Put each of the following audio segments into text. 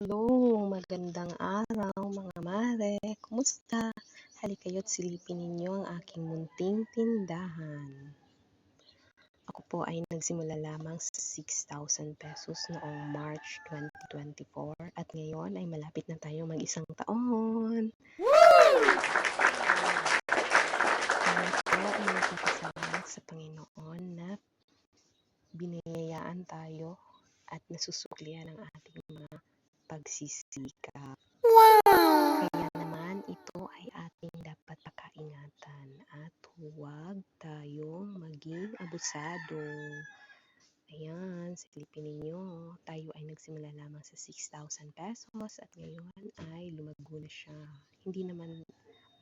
Hello, magandang araw mga mare. Kumusta? Halika kayo't silipin ninyo ang aking munting tindahan. Ako po ay nagsimula lamang sa 6,000 pesos noong March 2024 at ngayon ay malapit na tayo mag-isang taon. Kaya po ay nagpapasalamat sa Panginoon na binayayaan tayo at nasusuklian ang ating mga pagsisikap. Kaya naman ito ay ating dapat pakaingatan at huwag tayong maging abusado. Ayan, silipin ninyo, tayo ay nagsimula lamang sa 6,000 pesos at ngayon ay lumago na siya. Hindi naman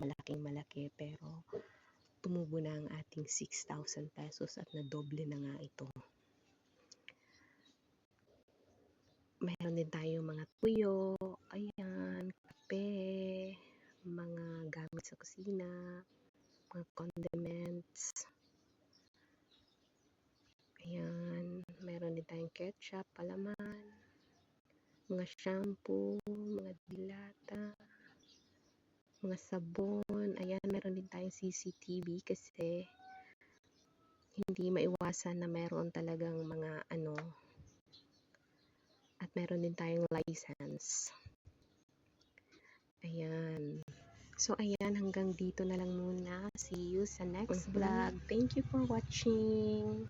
malaking malaki pero tumubo na ang ating 6,000 pesos at nadoble na nga ito. Mayroon din tayong mga tuyo, ayan, kape, mga gamit sa kusina, mga condiments. Ayan, mayroon din tayong ketchup, palaman, mga shampoo, mga dilata, mga sabon. Ayan, mayroon din tayong CCTV kasi hindi maiwasan na mayroon talagang mga at mayroon din tayong license. Ayan. So, ayan, hanggang dito na lang muna. See you sa next vlog. Thank you for watching.